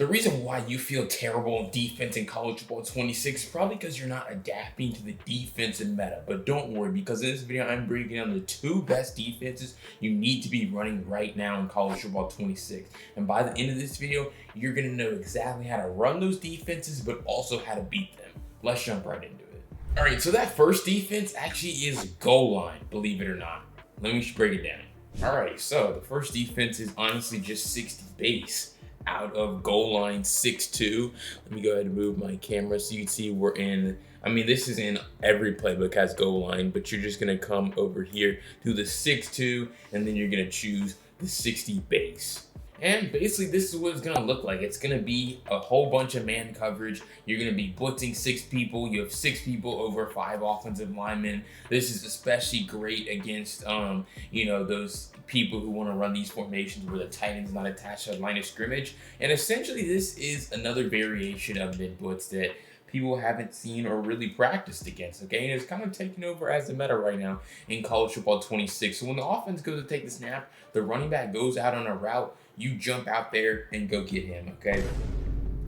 The reason why you feel terrible on defense in college football 26 is probably because you're not adapting to the defensive meta. But don't worry, because in this video, I'm breaking down the 2 best defenses you need to be running right now in college football 26. And by the end of this video, you're going to know exactly how to run those defenses, but also how to beat them. Let's jump right into it. All right, so that first defense actually is goal line, believe it or not. Let me break it down. All right, so the first defense is honestly just 60 base. Out of goal line 6'2". Let me go ahead and move my camera so you can see we're in, this is in every playbook has goal line, but you're just gonna come over here to the 6'2", and then you're gonna choose the 60 base. And basically this is what it's gonna look like. It's gonna be a whole bunch of man coverage. You're gonna be blitzing 6 people. You have 6 people over 5 offensive linemen. This is especially great against, those people who wanna run these formations where the tight end's not attached to the line of scrimmage. And essentially this is another variation of mid blitz that people haven't seen or really practiced against, okay? And it's kind of taking over as the meta right now in college football 26. So when the offense goes to take the snap, the running back goes out on a route, you jump out there and go get him, okay?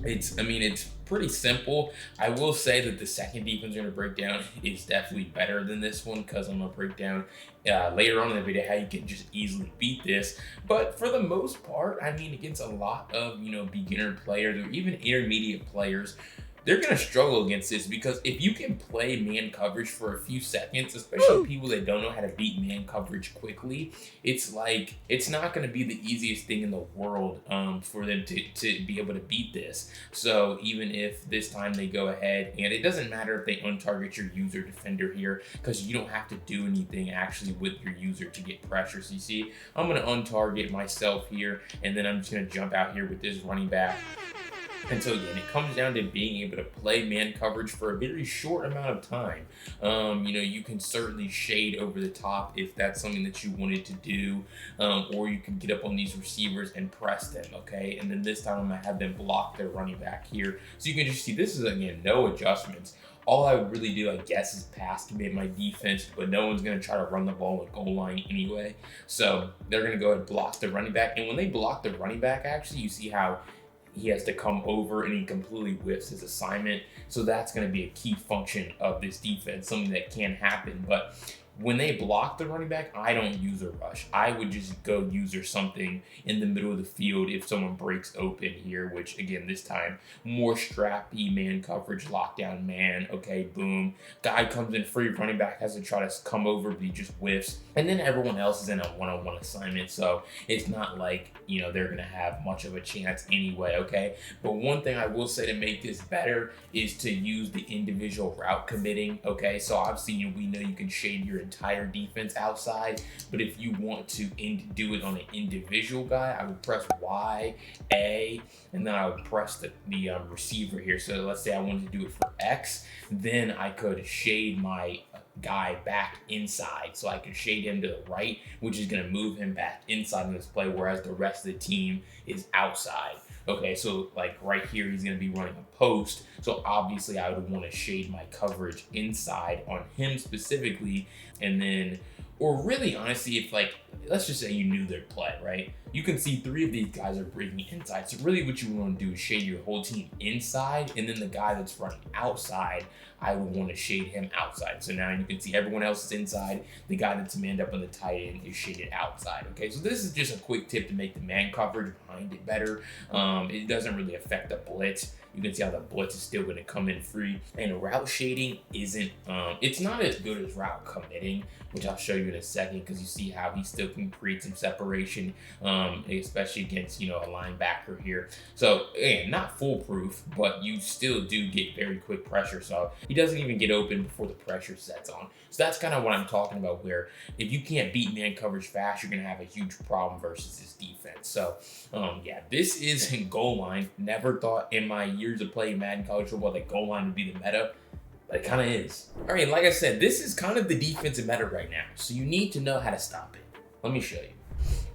It's pretty simple. I will say that the second defense we're gonna break down is definitely better than this one, because I'm gonna break down later on in the video how you can just easily beat this. But for the most part, against a lot of, beginner players or even intermediate players, they're going to struggle against this, because if you can play man coverage for a few seconds, especially people that don't know how to beat man coverage quickly, it's not going to be the easiest thing in the world for them to be able to beat this. So even if this time they go ahead, and it doesn't matter if they untarget your user defender here, because you don't have to do anything actually with your user to get pressure. So you see, I'm going to untarget myself here, and then I'm just going to jump out here with this running back. And so again, it comes down to being able to play man coverage for a very short amount of time. You can certainly shade over the top if that's something that you wanted to do, or you can get up on these receivers and press them, okay? And then this time I'm gonna have them block their running back here. So you can just see this is, again, no adjustments. All I would really do, I guess, is pass to make my defense, but no one's going to try to run the ball at goal line anyway. So they're going to go ahead and block the running back. And when they block the running back, actually, you see how he has to come over and he completely whiffs his assignment. So that's going to be a key function of this defense, something that can happen. But when they block the running back, I don't use a rush. I would just go user something in the middle of the field if someone breaks open here, which again, this time, more strappy man coverage, lockdown man, okay, boom. Guy comes in free, running back has to try to come over, but he just whiffs. And then everyone else is in a one-on-one assignment, so it's not like, they're gonna have much of a chance anyway, okay? But one thing I will say to make this better is to use the individual route committing, okay? So obviously, we know you can shade your entire defense outside, but if you want to do it on an individual guy, I would press Y, A, and then I would press the receiver here. So let's say I wanted to do it for X, then I could shade my guy back inside. So I could shade him to the right, which is going to move him back inside in this play, whereas the rest of the team is outside. Okay, so like right here, he's going to be running a post. So obviously I would want to shade my coverage inside on him specifically. And then, or really honestly, if let's just say you knew their play, right? You can see 3 of these guys are breaking inside. So really what you want to do is shade your whole team inside, and then the guy that's running outside, I would want to shade him outside. So now you can see everyone else is inside. The guy that's manned up on the tight end is shaded outside, okay? So this is just a quick tip to make the man coverage behind it better. It doesn't really affect the blitz. You can see how the blitz is still going to come in free. And route shading isn't, it's not as good as route committing, which I'll show you in a second, because you see how he still can create some separation, especially against, a linebacker here. So again, not foolproof, but you still do get very quick pressure. So he doesn't even get open before the pressure sets on. So that's kind of what I'm talking about, where if you can't beat man coverage fast, you're going to have a huge problem versus his defense. So yeah, this is in goal line. Never thought in my years of playing Madden college football that goal line would be the meta, but it kind of is. All right, like I said, this is kind of the defensive meta right now. So you need to know how to stop it. Let me show you.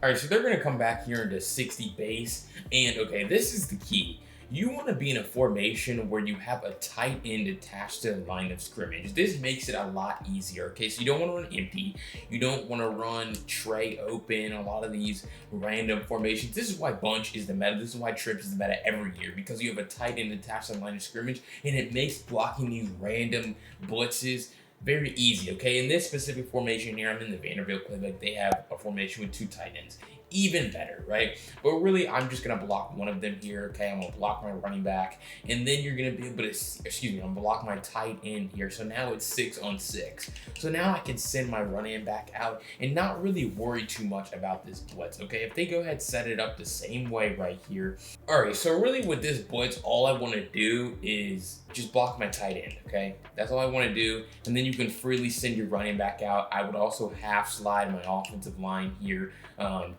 All right, so they're going to come back here into 60 base. And okay, this is the key. You want to be in a formation where you have a tight end attached to the line of scrimmage. This makes it a lot easier, okay? So you don't want to run empty. You don't want to run tray open, a lot of these random formations. This is why bunch is the meta. This is why trips is the meta every year, because you have a tight end attached to the line of scrimmage, and it makes blocking these random blitzes very easy, okay? In this specific formation here, I'm in the Vanderbilt playbook. They have a formation with 2 tight ends. Even better, right? But really, I'm just gonna block one of them here, okay? I'm gonna block my running back, and then you're gonna be able to, I'm gonna block my tight end here. So now it's 6 on 6. So now I can send my running back out and not really worry too much about this blitz, okay? If they go ahead and set it up the same way right here. All right, so really with this blitz, all I wanna do is just block my tight end, okay? That's all I wanna do. And then you can freely send your running back out. I would also half slide my offensive line here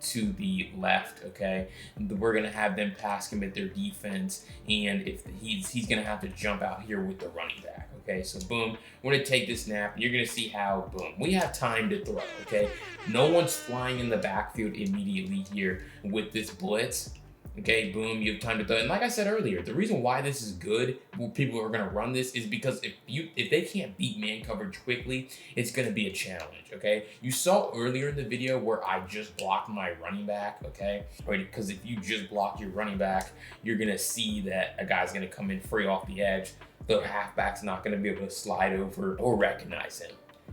to the left, okay? We're gonna have them pass commit their defense, and if he's gonna have to jump out here with the running back, okay? So boom, we're gonna take this snap, and you're gonna see how, boom, we have time to throw, okay? No one's flying in the backfield immediately here with this blitz. Okay, boom, you have time to throw. And like I said earlier, the reason why this is good, people are gonna run this, is because if they can't beat man coverage quickly, it's gonna be a challenge, okay? You saw earlier in the video where I just blocked my running back, okay? Right, because if you just block your running back, you're gonna see that a guy's gonna come in free off the edge. The halfback's not gonna be able to slide over or recognize him.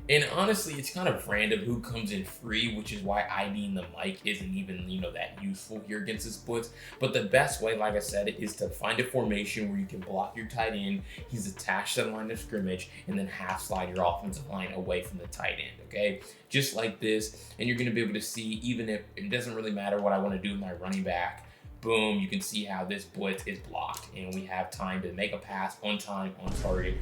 And honestly, it's kind of random who comes in free, which is why IDing the mic isn't even, that useful here against the splits. But the best way, like I said, is to find a formation where you can block your tight end, he's attached to the line of scrimmage, and then half slide your offensive line away from the tight end, okay? Just like this, and you're gonna be able to see, even if it doesn't really matter what I wanna do with my running back, boom, you can see how this blitz is blocked, and we have time to make a pass on time, on target,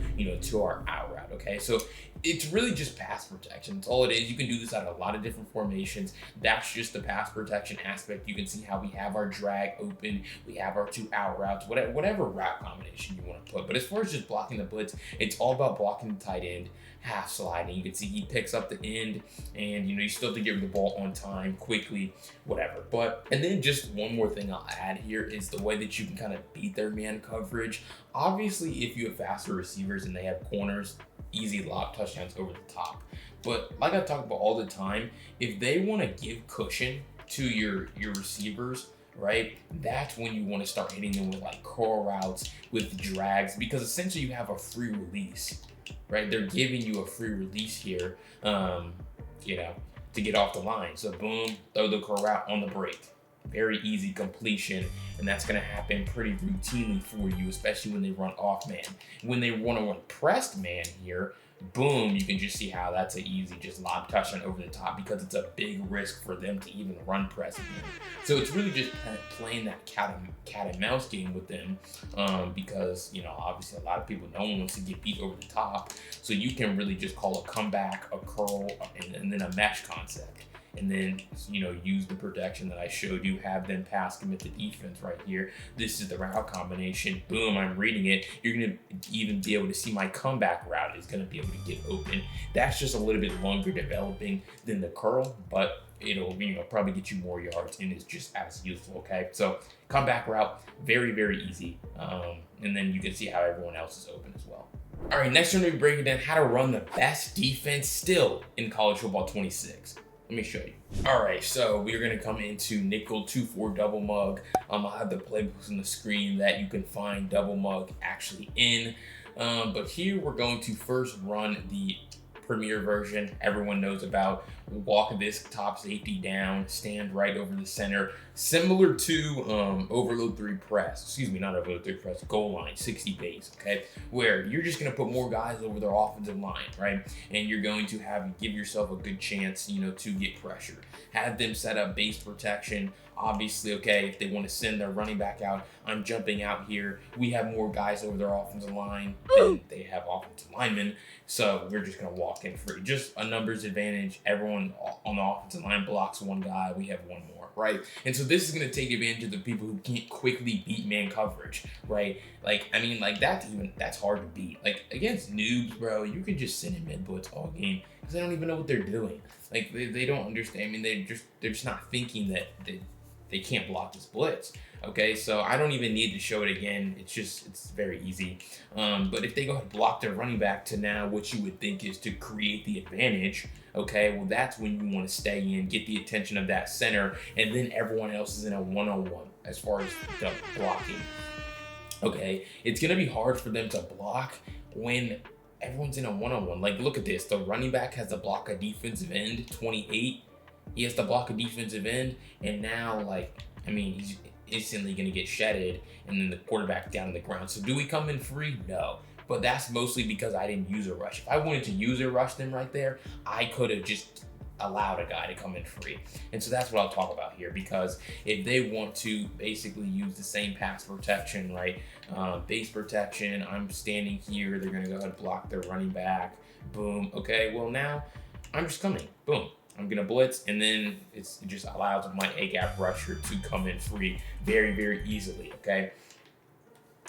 to our out route, okay? So it's really just pass protection. That's all it is. You can do this out of a lot of different formations. That's just the pass protection aspect. You can see how we have our drag open, we have our 2 out routes, whatever route combination you want to put. But as far as just blocking the blitz, it's all about blocking the tight end, half sliding. You can see he picks up the end, and you still have to get the ball on time, quickly, whatever. And then just one more thing I'll add here is the way that you can kind of beat their man coverage. Obviously, if you have faster receivers and they have corners, easy lob touchdowns over the top. But like I talk about all the time, if they want to give cushion to your receivers, right, that's when you want to start hitting them with like curl routes, with drags, because essentially you have a free release, right? They're giving you a free release here, to get off the line. So boom, throw the curl route on the break. Very easy completion, and that's going to happen pretty routinely for you, especially when they run off man. When they want to run pressed man here, boom, you can just see how that's an easy just lob touchdown over the top, because it's a big risk for them to even run press again. So it's really just kind of playing that cat and mouse game with them, because obviously a lot of people, no one wants to get beat over the top, so you can really just call a comeback, a curl, and then a mesh concept. And then, use the protection that I showed you, have them pass commit the defense right here. This is the route combination. Boom, I'm reading it. You're going to even be able to see my comeback route is going to be able to get open. That's just a little bit longer developing than the curl, but it'll, probably get you more yards, and it's just as useful, okay? So comeback route, very, very easy. And then you can see how everyone else is open as well. All right, next we're going to be breaking down how to run the best defense still in college football 26. Let me show you. All right, so we're gonna come into nickel 2-4 double mug. I'll have the playbooks on the screen that you can find double mug actually in. But here we're going to first run the premier version everyone knows about. Walk this top safety down, stand right over the center, similar to overload 3 press. Excuse me, not overload 3 press, goal line, 60 base, okay? Where you're just gonna put more guys over their offensive line, right? And you're going to give yourself a good chance, to get pressure. Have them set up base protection. Obviously, okay, if they want to send their running back out, I'm jumping out here. We have more guys over their offensive line than they have offensive linemen. So we're just going to walk in free. Just a numbers advantage. Everyone on the offensive line blocks one guy. We have one more, right? And so this is going to take advantage of the people who can't quickly beat man coverage, right? That's hard to beat. Like, against noobs, bro, you could just send in mid blitz all game because they don't even know what they're doing. Like, they don't understand. I mean, they're just not thinking that they can't block this blitz. Okay, so I don't even need to show it again. It's very easy. But if they go ahead and block their running back to now what you would think is to create the advantage, okay, well, that's when you want to stay in, get the attention of that center, and then everyone else is in a one-on-one as far as the blocking. Okay, it's gonna be hard for them to block when everyone's in a one-on-one. Like, look at this. The running back has to block a defensive end, 28. He has to block a defensive end, and now, like, I mean, he's instantly going to get shedded, and then the quarterback down on the ground. So do we come in free? No. But that's mostly because I didn't use a rush. If I wanted to use a rush them right there, I could have just allowed a guy to come in free. And so that's what I'll talk about here, because if they want to basically use the same pass protection, right, base protection, I'm standing here, they're going to go ahead and block their running back, boom, okay, well, now I'm just coming, boom, I'm going to blitz, and then it just allows my A-gap rusher to come in free very, very easily, okay?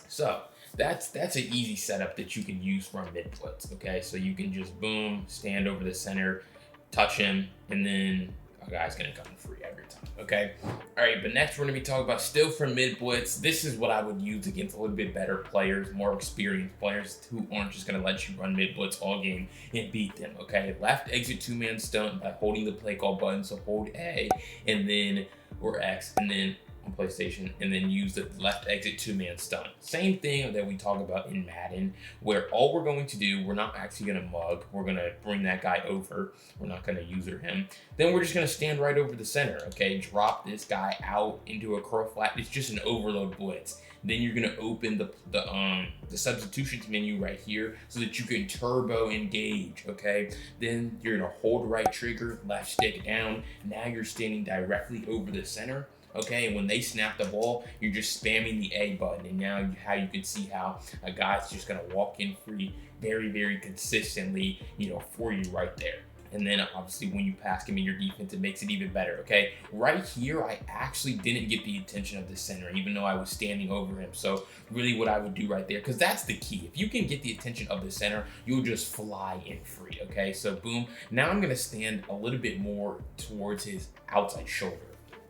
So that's an easy setup that you can use from mid blitz, okay? So you can just, boom, stand over the center, touch him, and then a guy's gonna come free every time, okay? All right, but next we're gonna be talking about still from mid blitz. This is what I would use against a little bit better players, more experienced players who aren't just gonna let you run mid blitz all game and beat them, okay? Left exit two-man stunt by holding the play call button, so hold A and then, or X, and then on PlayStation, and then use the left exit two-man stunt. Same thing that we talk about in Madden, where all we're going to do, we're not actually going to mug, we're going to bring that guy over, we're not going to user him, then we're just going to stand right over the center, okay? Drop this guy out into a curl flat. It's just an overload blitz. Then you're going to open the substitutions menu right here so that you can turbo engage, okay? Then you're going to hold right trigger, left stick down. Now you're standing directly over the center. Okay, and when they snap the ball, you're just spamming the A button, and now how you can see how a guy's just gonna walk in free very, very consistently, you know, for you right there. And then obviously when you pass him in your defense, it makes it even better, okay? Right here, I actually didn't get the attention of the center, even though I was standing over him. So really what I would do right there, because that's the key. If you can get the attention of the center, you'll just fly in free, okay? So boom, now I'm gonna stand a little bit more towards his outside shoulder,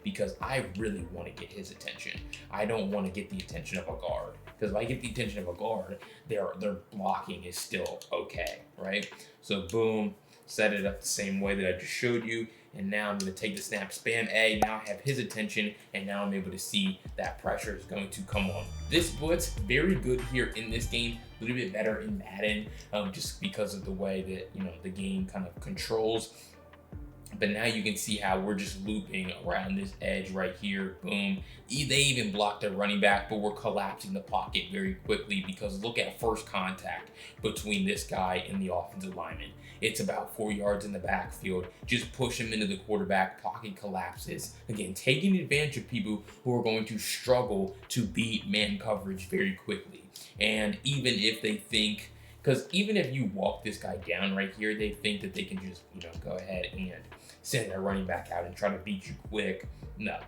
because I really want to get his attention. I don't want to get the attention of a guard, because if I get the attention of a guard, their blocking is still okay, right? So boom, set it up the same way that I just showed you, and now I'm going to take the snap, spam A, now I have his attention, and now I'm able to see that pressure is going to come on. This blitz, very good here in this game, a little bit better in Madden, just because of the way that, you know, the game kind of controls. But now you can see how we're just looping around this edge right here. Boom. They even blocked their running back, but we're collapsing the pocket very quickly, because look at first contact between this guy and the offensive lineman. It's about 4 yards in the backfield. Just push him into the quarterback, pocket collapses. Again, taking advantage of people who are going to struggle to beat man coverage very quickly. And even if they think, because even if you walk this guy down right here, they think that they can just, you know, go ahead and send their running back out and try to beat you quick. No.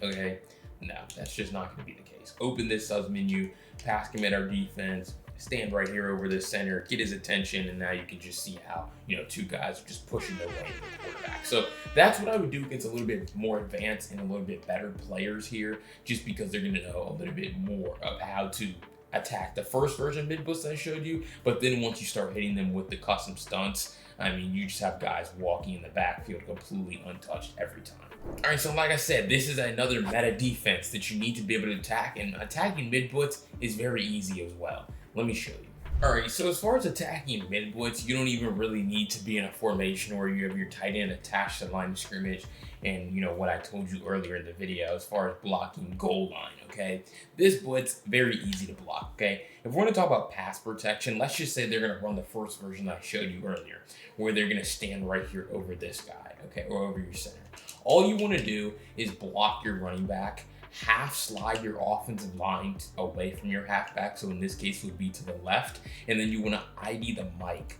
Okay? No, that's just not going to be the case. Open this subs menu, pass commit our defense, stand right here over the center, get his attention, and now you can just see how, you know, two guys are just pushing their way into the quarterback. So that's what I would do against a little bit more advanced and a little bit better players here, just because they're going to know a little bit more of how to attack the first version of mid blitz that I showed you. But then once you start hitting them with the custom stunts, I mean, you just have guys walking in the backfield completely untouched every time. All right, so like I said, this is another meta defense that you need to be able to attack, and attacking mid blitz is very easy as well. Let me show you. All right, so as far as attacking mid blitz, you don't even really need to be in a formation where you have your tight end attached to the line of scrimmage, and you know what I told you earlier in the video as far as blocking goal line, okay? This blitz, very easy to block, okay? If we're gonna talk about pass protection, let's just say they're gonna run the first version that I showed you earlier, where they're gonna stand right here over this guy, okay, or over your center. All you wanna do is block your running back, half slide your offensive line away from your halfback, so in this case it would be to the left, and then you wanna ID the mic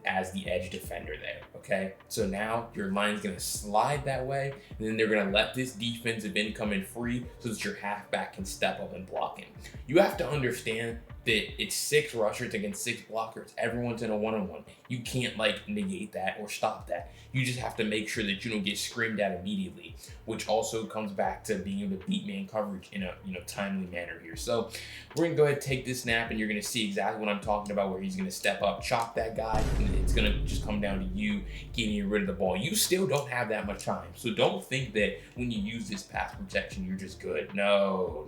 as the edge defender there, okay? So now your line's gonna slide that way, and then they're gonna let this defensive end come in free so that your halfback can step up and block him. You have to understand that it's 6 rushers against 6 blockers. Everyone's in a one-on-one. You can't like negate that or stop that. You just have to make sure that you don't get screamed at immediately, which also comes back to being able to beat man coverage in a timely manner here. So we're gonna go ahead and take this snap, and you're gonna see exactly what I'm talking about, where he's gonna step up, chop that guy, and it's gonna just come down to you getting rid of the ball. You still don't have that much time, so don't think that when you use this pass protection you're just good. No.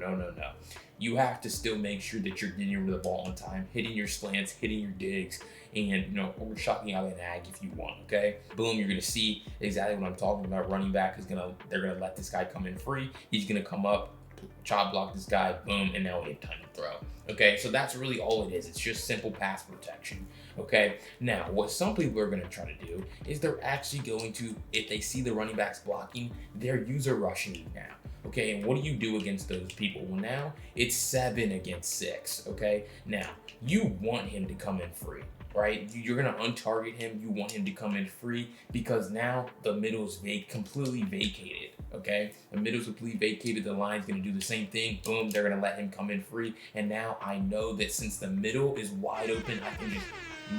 You have to still make sure that you're getting rid of the ball on time, hitting your slants, hitting your digs, and overshotting out an ag if you want. Okay, boom, you're gonna see exactly what I'm talking about. Running back they're gonna let this guy come in free. He's gonna come up, chop block this guy, boom, and now we have time to throw. Okay, so that's really all it is. It's just simple pass protection. Okay, now what some people are going to try to do is they're actually going to, if they see the running backs blocking, they're user rushing you now. Okay, and what do you do against those people? Well, now it's 7 against 6. Okay, now you want him to come in free, right? You're going to untarget him. You want him to come in free because now the middle's completely vacated. Okay, the middle's completely vacated. The line's going to do the same thing. Boom, they're going to let him come in free. And now I know that since the middle is wide open, I can just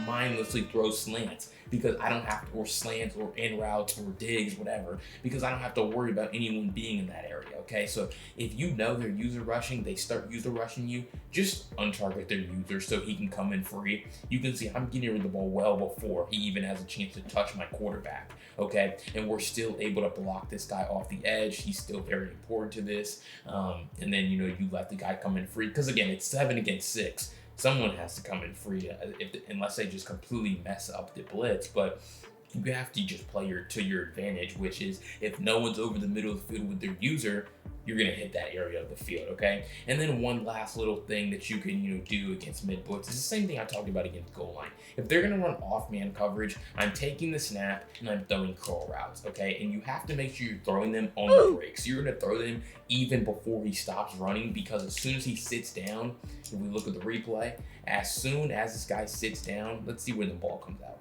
mindlessly throw slants because I don't have to, or slants or in routes or digs, whatever, because I don't have to worry about anyone being in that area. Okay, so if you know they're user rushing, they start user rushing you, just untarget their user so he can come in free. You can see I'm getting rid of the ball well before he even has a chance to touch my quarterback. Okay, and we're still able to block this guy off the edge. He's still very important to this. And then you let the guy come in free because again, it's 7 against 6. Someone has to come in free unless they just completely mess up the blitz. But you have to just play to your advantage, which is if no one's over the middle of the field with their user, you're going to hit that area of the field, okay? And then one last little thing that you can do against mid blitz is the same thing I talked about against goal line. If they're going to run off man coverage, I'm taking the snap and I'm throwing curl routes, okay? And you have to make sure you're throwing them on the breaks. You're going to throw them even before he stops running, because as soon as he sits down, if we look at the replay, as soon as this guy sits down, let's see where the ball comes out.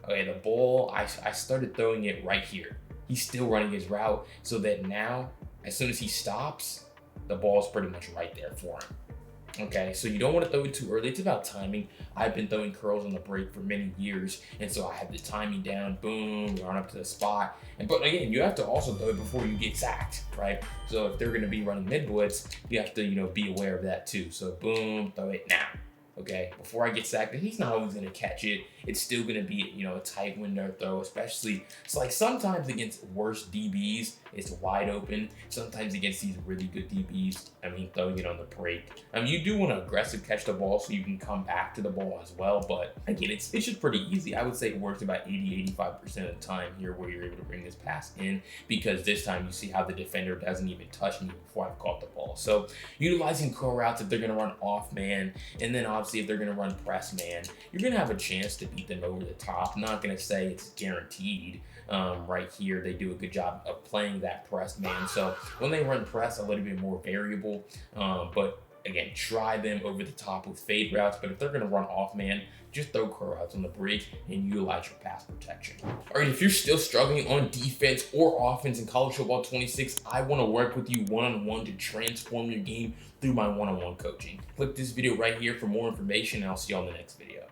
Okay, the ball, I started throwing it right here. He's still running his route, so that now, as soon as he stops, the ball's pretty much right there for him. Okay, so you don't want to throw it too early. It's about timing. I've been throwing curls on the break for many years, and so I have the timing down, boom, run up to the spot. But again, you have to also throw it before you get sacked, right? So if they're going to be running mid blitz, you have to be aware of that too. So boom, throw it now. Okay, before I get sacked, and he's not always going to catch it. It's still going to be, a tight window throw, especially. So, like, sometimes against worse DBs, it's wide open. Sometimes against these really good DBs, throwing it on the break. You do want to aggressive catch the ball so you can come back to the ball as well. But, again, it's just pretty easy. I would say it works about 80-85% of the time here where you're able to bring this pass in, because this time you see how the defender doesn't even touch me before I've caught the ball. So, utilizing curl routes if they're going to run off man, and then obviously if they're going to run press man, you're going to have a chance to beat them over the top. I'm not going to say it's guaranteed. Right here, they do a good job of playing that press man. So when they run press, a little bit more variable. But again, try them over the top with fade routes. But if they're going to run off man, just throw curl routes on the break and utilize your pass protection. All right, if you're still struggling on defense or offense in college football 26, I want to work with you one-on-one to transform your game through my one-on-one coaching. Click this video right here for more information, and I'll see you on the next video.